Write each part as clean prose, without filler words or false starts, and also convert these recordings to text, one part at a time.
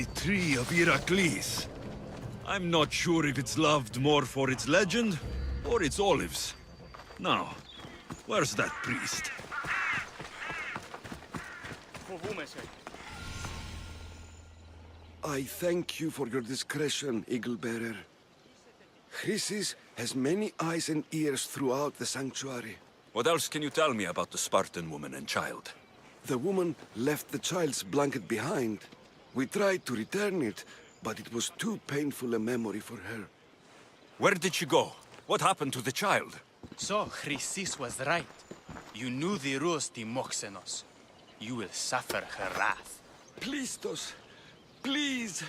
the Tree of Heracles. I'm not sure if it's loved more for its legend or its olives. Now, where's that priest? I thank you for your discretion, Eagle-bearer. Chrysis has many eyes and ears throughout the sanctuary. What else can you tell me about the Spartan woman and child? The woman left the child's blanket behind. We tried to return it, but it was too painful a memory for her. Where did she go? What happened to the child? So, Chrysis was right. You knew the rules, Timoxenos. You will suffer her wrath. Plistos, please!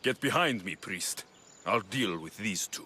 Get behind me, priest. I'll deal with these two.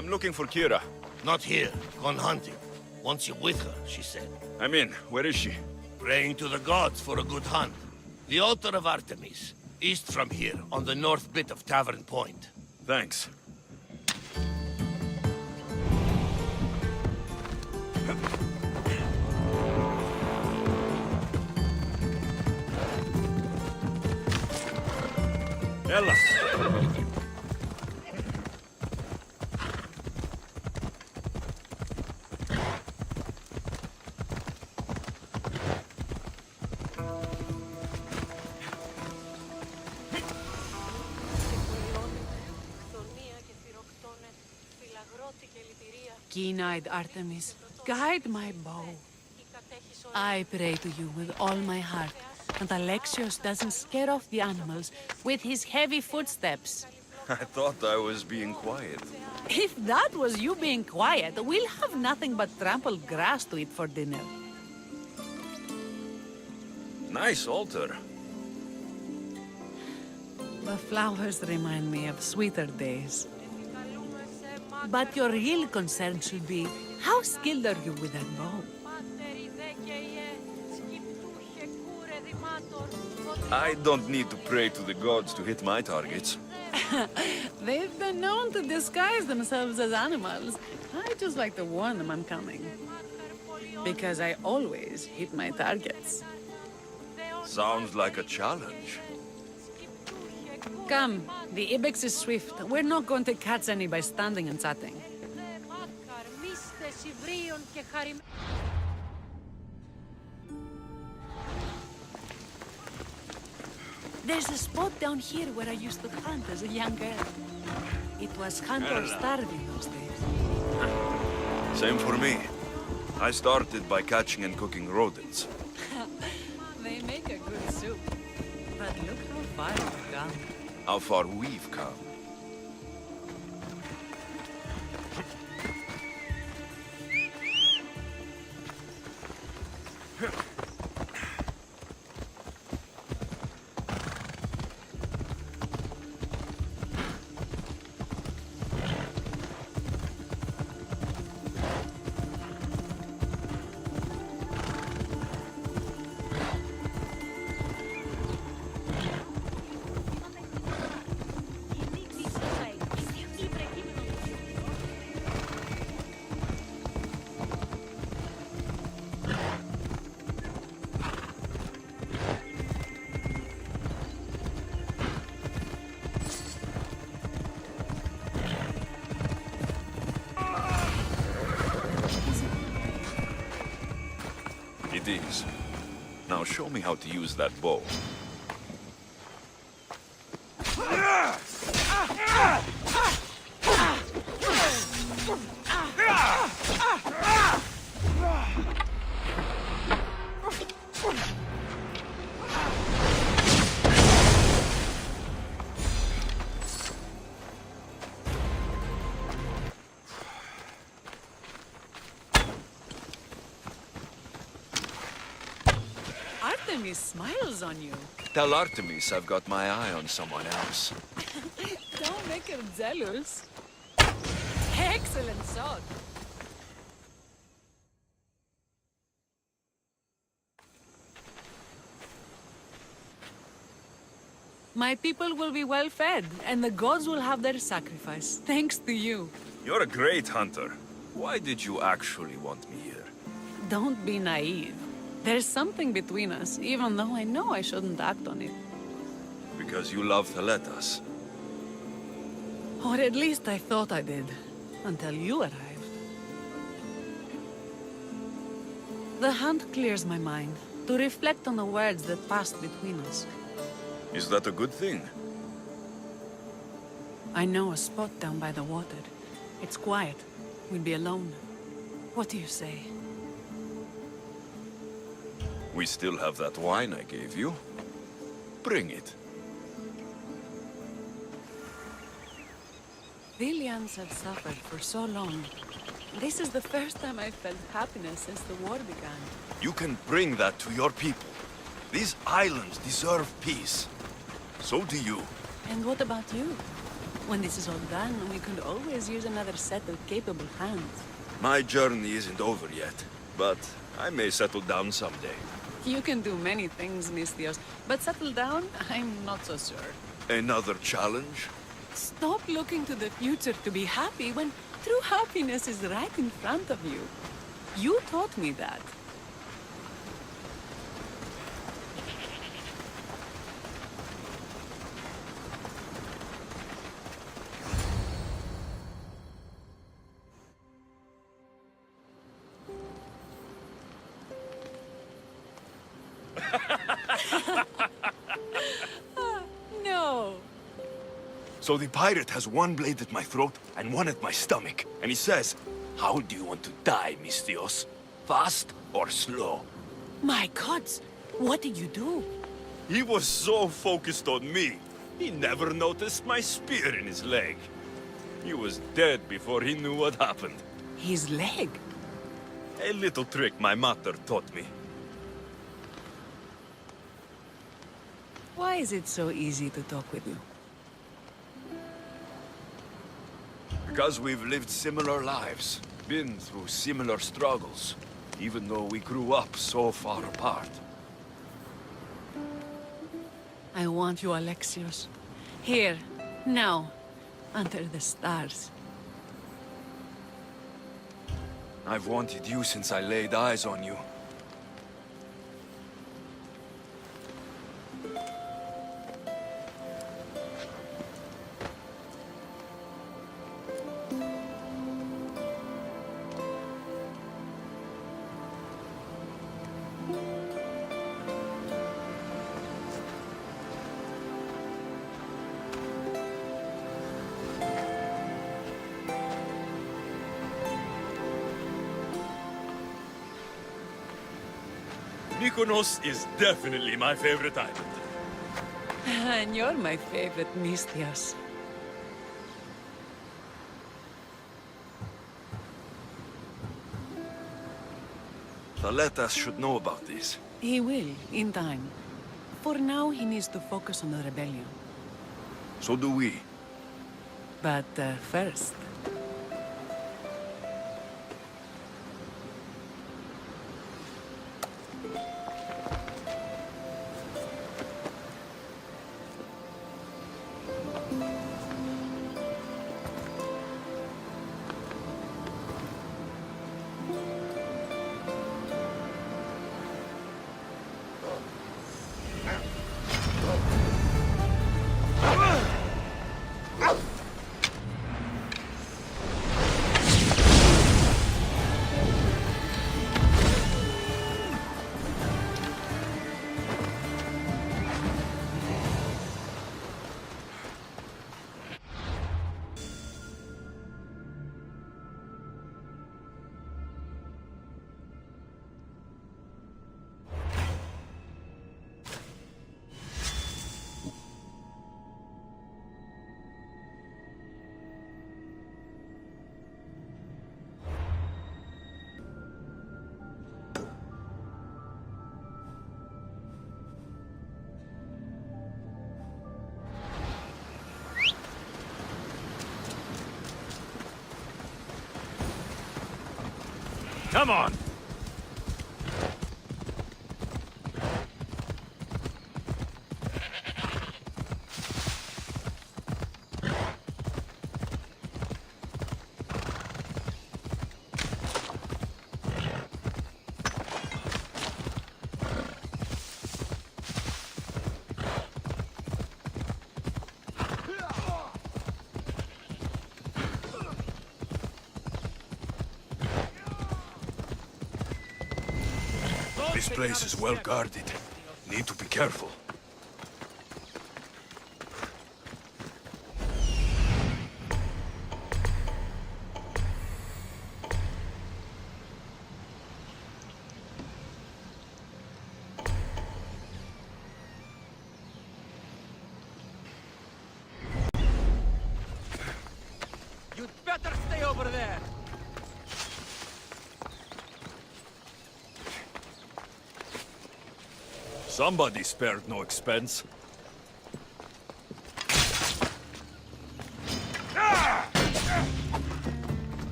I'm looking for Kira. Not here. Gone hunting. Wants you with her, she said. I'm in. Where is she? Praying to the gods for a good hunt. The altar of Artemis. East from here, on the north bit of Tavern Point. Thanks. Ella! Keen-eyed Artemis, guide my bow. I pray to you with all my heart, and Alexios doesn't scare off the animals with his heavy footsteps. I thought I was being quiet. If that was you being quiet, we'll have nothing but trampled grass to eat for dinner. Nice altar. The flowers remind me of sweeter days. But your real concern should be, how skilled are you with that bow? I don't need to pray to the gods to hit my targets. They've been known to disguise themselves as animals. I just like to warn them I'm coming. Because I always hit my targets. Sounds like a challenge. Come, the ibex is swift. We're not going to catch any by standing and chatting. There's a spot down here where I used to hunt as a young girl. It was hunt or starve in those days. Same for me. I started by catching and cooking rodents. They make a good soup. But look how far we've come. How far we've come. It is. Now show me how to use that bow. Artemis smiles on you. Tell Artemis I've got my eye on someone else. Don't make her jealous. Excellent shot. My people will be well fed, and the gods will have their sacrifice, thanks to you. You're a great hunter. Why did you actually want me here? Don't be naive. There's something between us, even though I know I shouldn't act on it. Because you love Theletas. Or at least I thought I did, until you arrived. The hunt clears my mind, to reflect on the words that passed between us. Is that a good thing? I know a spot down by the water. It's quiet. We'll be alone. What do you say? We still have that wine I gave you. Bring it. Villians have suffered for so long. This is the first time I've felt happiness since the war began. You can bring that to your people. These islands deserve peace. So do you. And what about you? When this is all done, we could always use another set of capable hands. My journey isn't over yet, but I may settle down someday. You can do many things, Mistios, but settle down, I'm not so sure. Another challenge? Stop looking to the future to be happy when true happiness is right in front of you. You taught me that. No. So the pirate has one blade at my throat and one at my stomach. And he says, "How do you want to die, Mistios? Fast or slow?" My gods, what did you do? He was so focused on me, he never noticed my spear in his leg. He was dead before he knew what happened. His leg? A little trick my mother taught me. Why is it so easy to talk with you? Because we've lived similar lives, been through similar struggles, even though we grew up so far apart. I want you, Alexios. Here, now, under the stars. I've wanted you since I laid eyes on you. Mykonos is definitely my favorite island. And you're my favorite, Mistios. Thaletas should know about this. He will, in time. For now, he needs to focus on the rebellion. So do we. But first... Come on! This place is well guarded. Need to be careful. You'd better stay over there! Somebody spared no expense.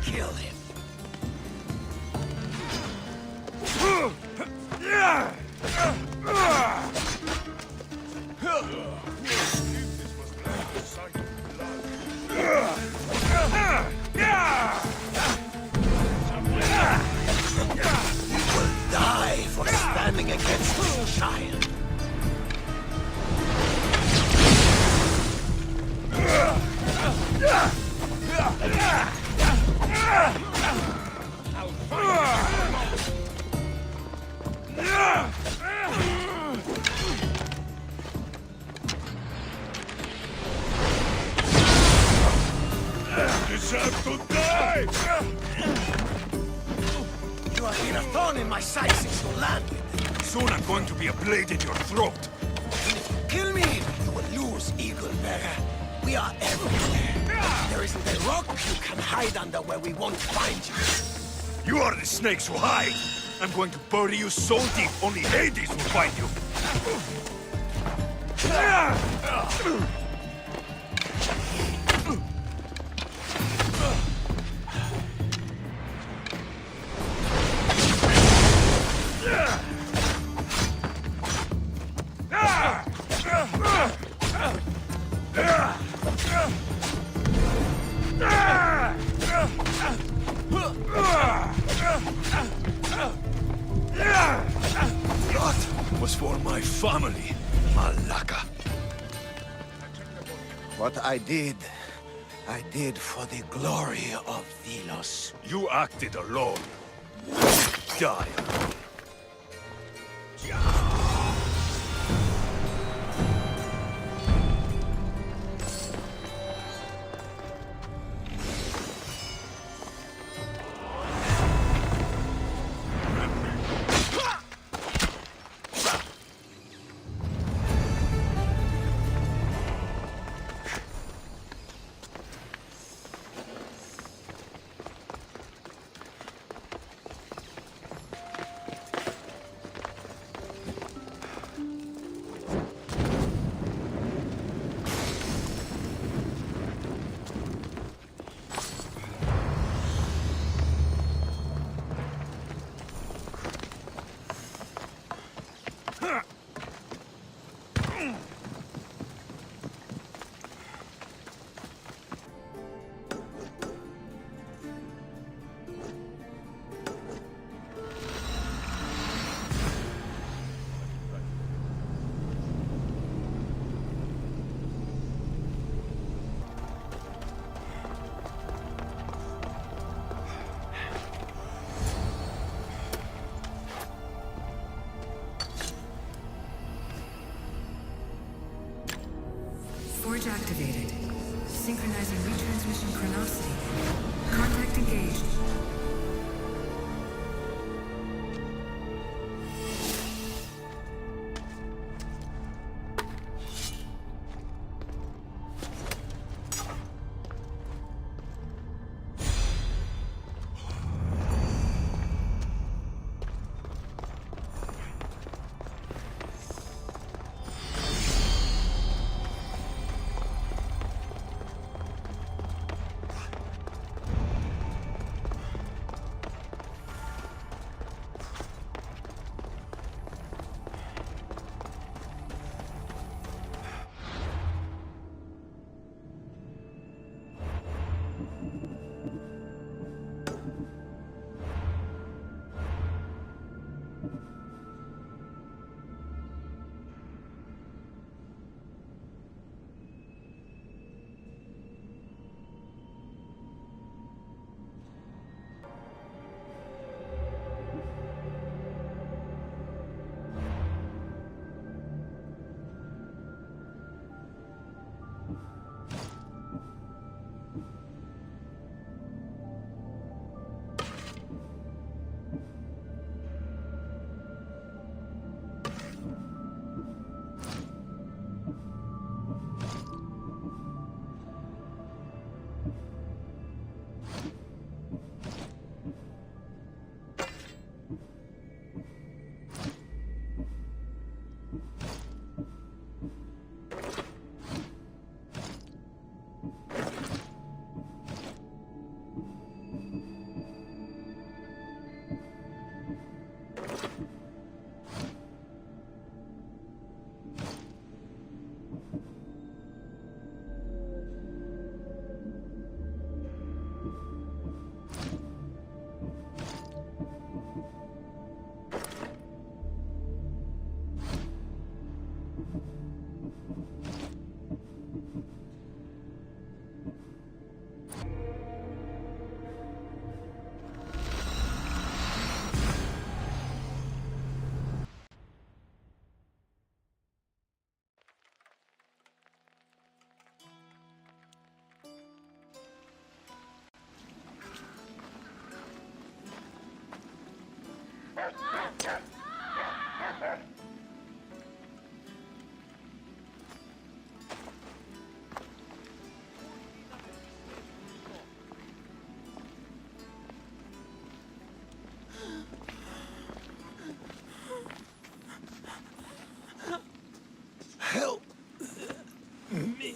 Kill him. You will die for standing against this giant. Deserve to die! You have been a thorn in my side since you landed. Soon I'm going to be a blade in your throat. And if you kill me, you will lose, Eagle Bearer. We are everywhere. There isn't a rock you can hide under where we won't find you. You are the snakes who hide! I'm going to bury you so deep, only Hades will find you! That was for my family, Malaka. What I did for the glory of Delos. You acted alone. Die alone. Forge activated. Synchronizing retransmission chronicity. Contact engaged. Help me.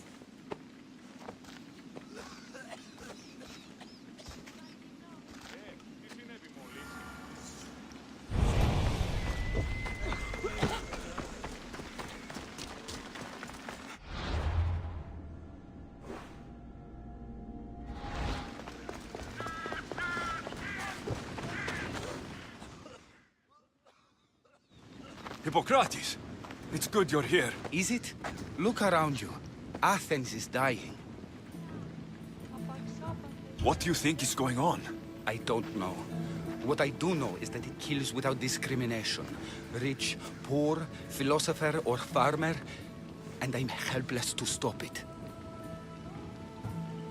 Hippocrates! It's good you're here. Is it? Look around you. Athens is dying. What do you think is going on? I don't know. What I do know is that it kills without discrimination. Rich, poor, philosopher or farmer, and I'm helpless to stop it.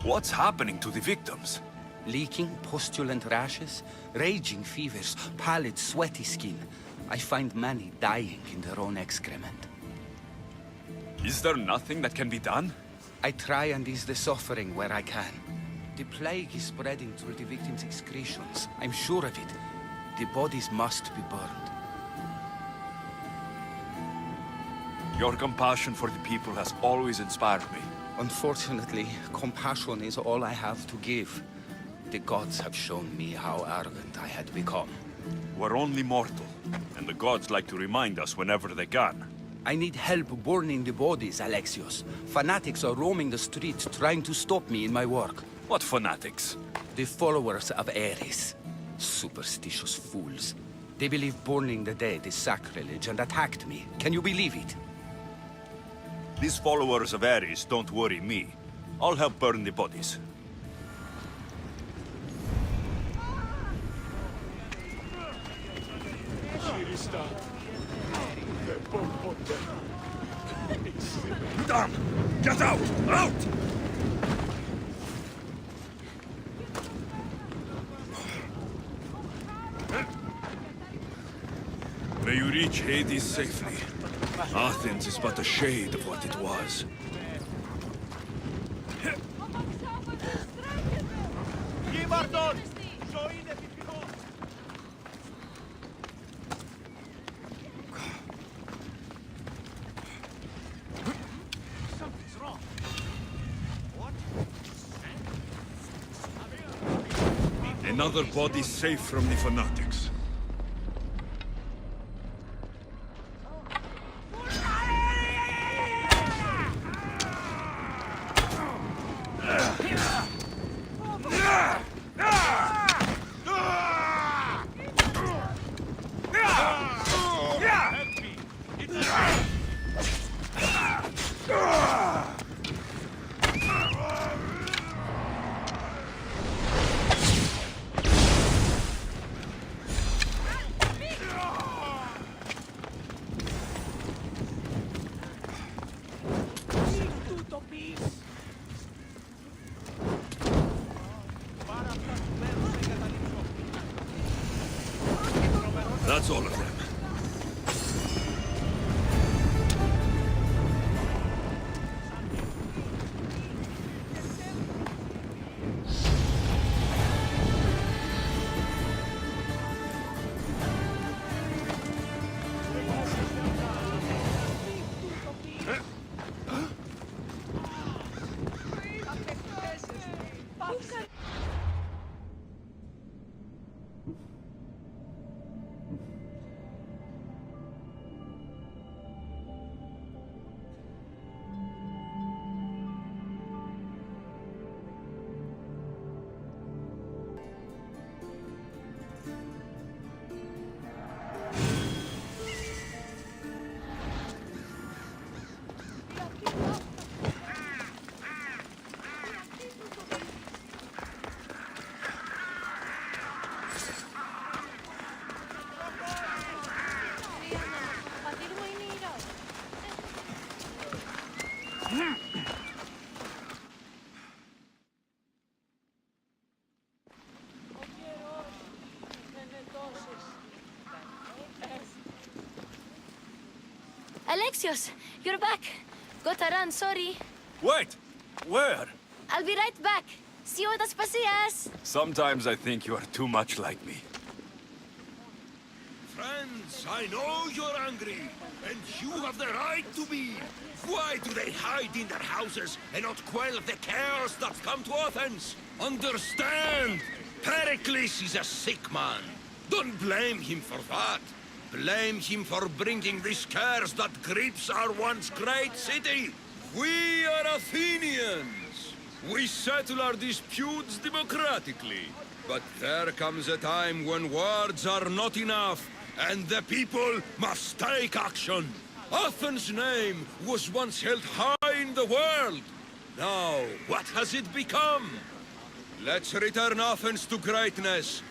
What's happening to the victims? Leaking, postulant rashes, raging fevers, pallid, sweaty skin. I find many dying in their own excrement. Is there nothing that can be done? I try and ease the suffering where I can. The plague is spreading through the victims' excretions. I'm sure of it. The bodies must be burned. Your compassion for the people has always inspired me. Unfortunately, compassion is all I have to give. The gods have shown me how arrogant I had become. We're only mortal, and the gods like to remind us whenever they can. I need help burning the bodies, Alexios. Fanatics are roaming the streets trying to stop me in my work. What fanatics? The followers of Ares. Superstitious fools. They believe burning the dead is sacrilege and attacked me. Can you believe it? These followers of Ares don't worry me. I'll help burn the bodies. Damn! Get out! Out! May you reach Hades safely. Athens is but a shade of what it was. Another body safe from the fanatics. That's all of them. Alexios, you're back. Got to run, sorry. Wait! Where? I'll be right back. See you at Aspasias. Sometimes I think you are too much like me. Friends, I know you're angry, and you have the right to be. Why do they hide in their houses and not quell the chaos that's come to Athens? Understand! Pericles is a sick man. Don't blame him for that. Blame him for bringing this curse that grips our once great city. We are Athenians. We settle our disputes democratically. But there comes a time when words are not enough, and the people must take action. Athens' name was once held high in the world. Now, what has it become? Let's return Athens to greatness.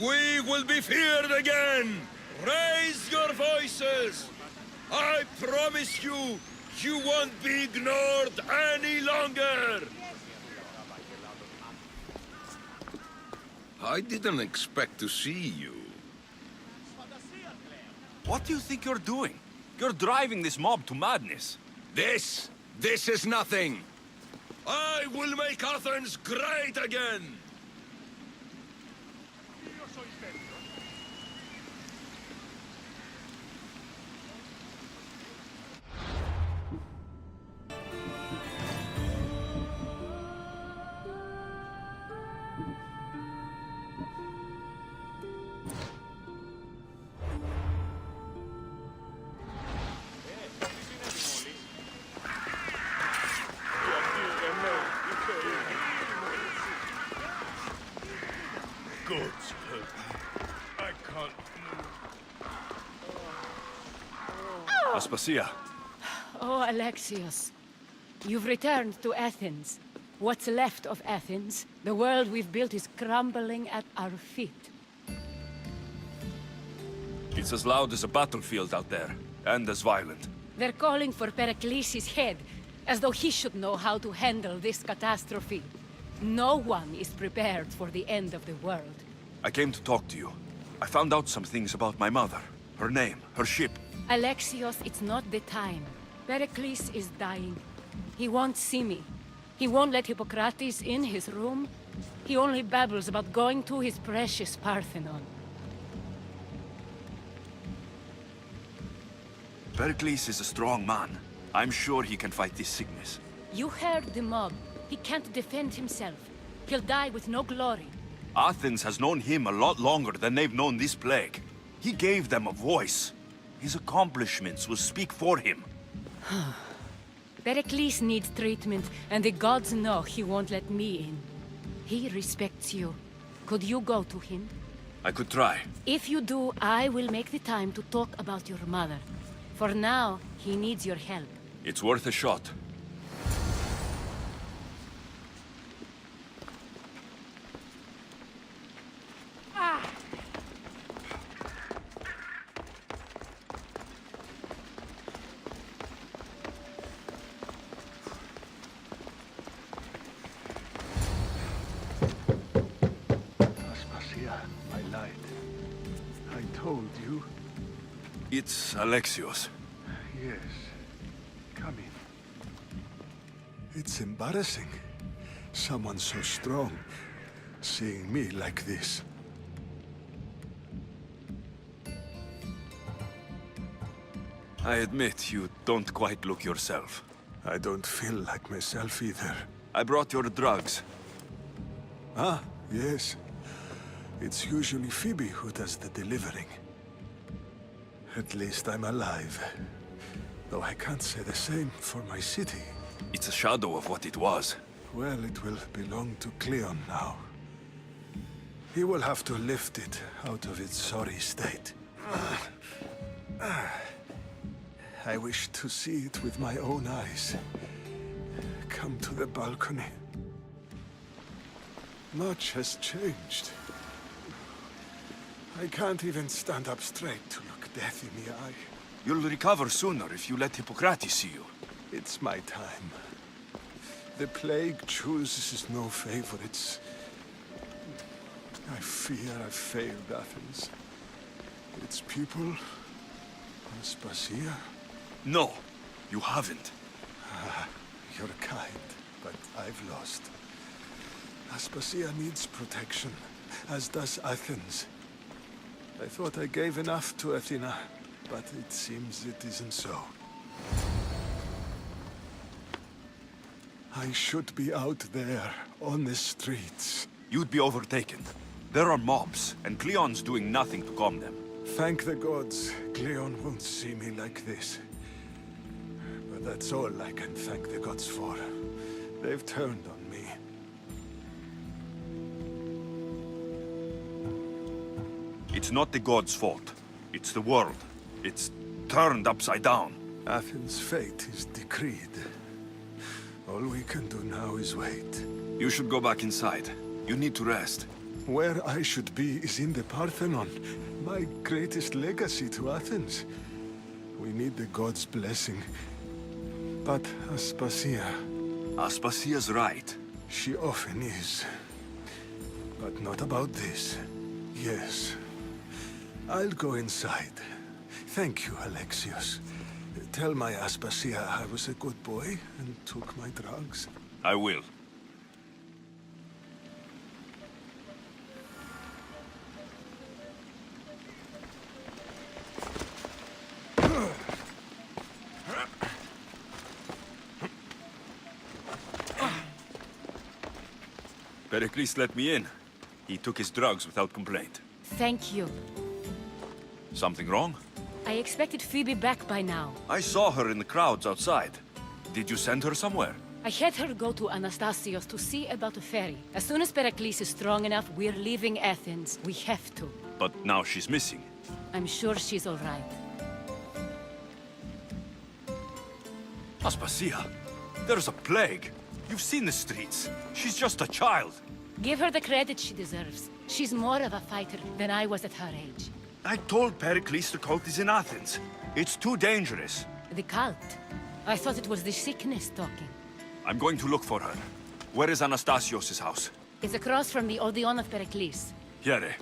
We will be feared again. Raise your voices. I promise you, you won't be ignored any longer. I didn't expect to see you. What do you think you're doing? You're driving this mob to madness. This is nothing. I will make Athens great again. God's help me. I can't move. Aspasia. Oh, Alexios. You've returned to Athens. What's left of Athens, the world we've built is crumbling at our feet. It's as loud as a battlefield out there, and as violent. They're calling for Pericles' head, as though he should know how to handle this catastrophe. No one is prepared for the end of the world. I came to talk to you. I found out some things about my mother. Her name, her ship. Alexios, it's not the time. Pericles is dying. He won't see me. He won't let Hippocrates in his room. He only babbles about going to his precious Parthenon. Pericles is a strong man. I'm sure he can fight this sickness. You heard the mob. He can't defend himself. He'll die with no glory. Athens has known him a lot longer than they've known this plague. He gave them a voice. His accomplishments will speak for him. Pericles needs treatment, and the gods know he won't let me in. He respects you. Could you go to him? I could try. If you do, I will make the time to talk about your mother. For now, he needs your help. It's worth a shot. Aspasia, my light. I told you. It's Alexios. Yes. Come in. It's embarrassing. Someone so strong, seeing me like this. I admit you don't quite look yourself. I don't feel like myself either. I brought your drugs. Ah, yes. It's usually Phoebe who does the delivering. At least I'm alive. Though I can't say the same for my city. It's a shadow of what it was. Well, it will belong to Cleon now. He will have to lift it out of its sorry state. I wish to see it with my own eyes. Come to the balcony. Much has changed. I can't even stand up straight to look death in the eye. You'll recover sooner if you let Hippocrates see you. It's my time. The plague chooses no favorites. I fear I've failed Athens. Its people, Aspasia, No, you haven't. You're kind, but I've lost. Aspasia needs protection, as does Athens. I thought I gave enough to Athena, but it seems it isn't so. I should be out there, on the streets. You'd be overtaken. There are mobs, and Cleon's doing nothing to calm them. Thank the gods, Cleon won't see me like this. But that's all I can thank the gods for. They've turned on me. It's not the gods' fault. It's the world. It's turned upside down. Athens' fate is decreed. All we can do now is wait. You should go back inside. You need to rest. Where I should be is in the Parthenon, my greatest legacy to Athens. We need the gods' blessing. But Aspasia... Aspasia's right. She often is. But not about this. Yes. I'll go inside. Thank you, Alexios. Tell my Aspasia I was a good boy and took my drugs. I will. Pericles let me in. He took his drugs without complaint. Thank you. Something wrong? I expected Phoebe back by now. I saw her in the crowds outside. Did you send her somewhere? I had her go to Anastasios to see about a ferry. As soon as Pericles is strong enough, we're leaving Athens. We have to. But now she's missing. I'm sure she's all right. Aspasia, there's a plague. You've seen the streets. She's just a child. Give her the credit she deserves. She's more of a fighter than I was at her age. I told Pericles the cult is in Athens. It's too dangerous. The cult? I thought it was the sickness talking. I'm going to look for her. Where is Anastasios' house? It's across from the Odeon of Pericles. Here.